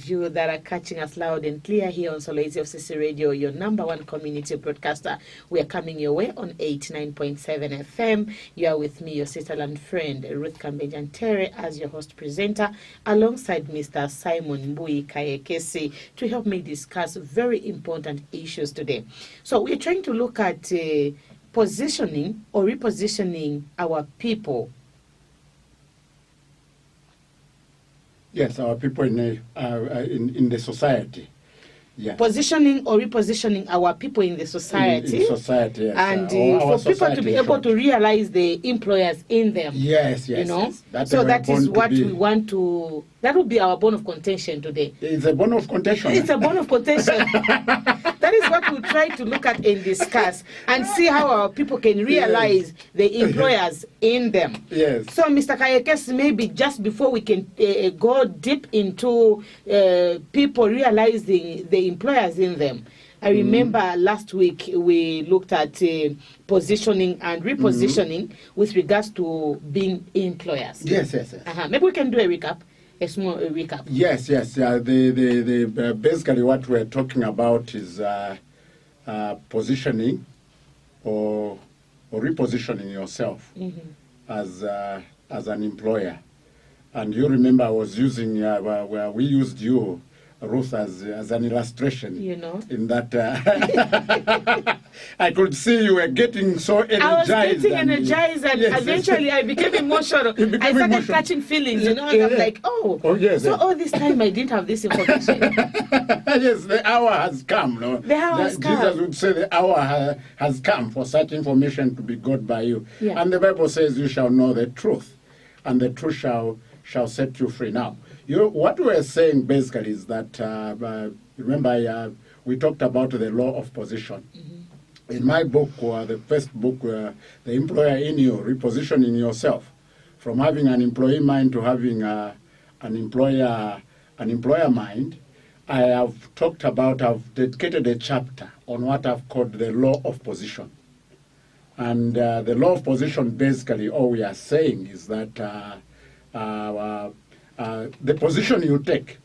of you that are catching us loud and clear here on Solwezi FCC Radio, your #1 community broadcaster. We are coming your way on 89.7 FM. You are with me, your sisterland friend, Ruth Kambejan-Tere, as your host presenter, alongside Mr. Simon Mbui Kayekesi, to help me discuss very important issues today. So we're trying to look at positioning or repositioning our people. Yes, our people in the society. Yes. Positioning or repositioning our people in the society. In society, yes. And for people to be able to realize the employers in them. Yes, yes. You know? Yes. So that is what we want to... That will be our bone of contention today. It's a bone of contention. It's a bone of contention. That is what we'll try to look at and discuss and see how our people can realize the employers in them. Yes. So, Mr. Kayekesi, maybe just before we can go deep into people realizing the employers in them, I remember last week we looked at positioning and repositioning with regards to being employers. Yes, yes, yes. Maybe we can do a recap. A small recap. Yes, yes. Basically what we're talking about is positioning or repositioning yourself as an employer. And you remember I was using where we used you, Ruth, as an illustration. You know. In that I could see you were getting so energized. I was getting energized and yes, eventually I became emotional. I started catching feelings, you know, and I'm like, oh yes, so all this time I didn't have this information. Yes, the hour has come. No? The hour has come. Jesus would say the hour has come for such information to be got by you. Yeah. And the Bible says you shall know the truth, and the truth shall set you free. Now, what we're saying basically is that, remember, we talked about the law of position. In my book, the first book, The Employer in You, Repositioning Yourself, from having an employee mind to having an employer mind, I have I've dedicated a chapter on what I've called the law of position. And the law of position, basically, all we are saying is that the position you take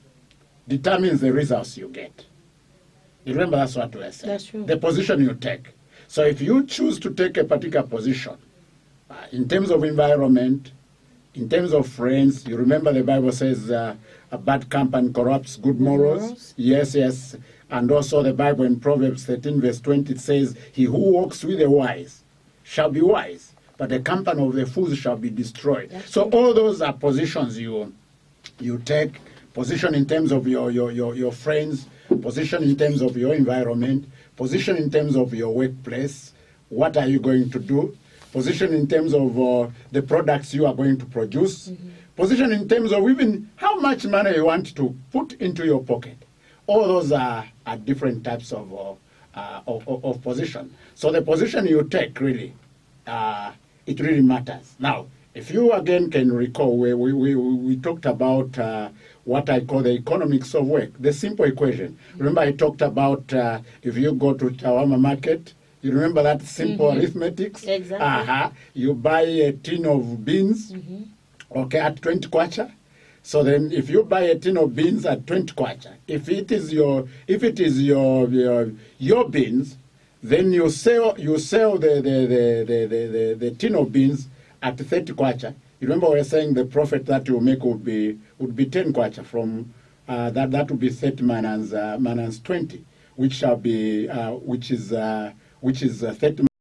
determines the results you get. You remember that's what we are saying. That's true. The position you take. So if you choose to take a particular position, in terms of environment, in terms of friends, you remember the Bible says a bad company corrupts good morals. Yes, yes. And also the Bible in Proverbs 13 verse 20 says, he who walks with the wise shall be wise, but the company of the fools shall be destroyed. That's so true. All those are positions you take, position in terms of your friends, position in terms of your environment, position in terms of your workplace, what are you going to do, position in terms of the products you are going to produce, position in terms of even how much money you want to put into your pocket. All those are different types of position. So the position you take really, it really matters. Now, if you again can recall, we talked about what I call the economics of work, the simple equation. Remember I talked about if you go to Chawama Market, you remember that simple arithmetics? Exactly. You buy a tin of beans, okay, at 20 kwacha. So then if you buy a tin of beans at 20 kwacha, if it is your beans, then you sell the tin of beans at 30 kwacha. You remember we were saying the profit that you make would be 10 kwacha from that would be 30 minus 20, which shall be which is 30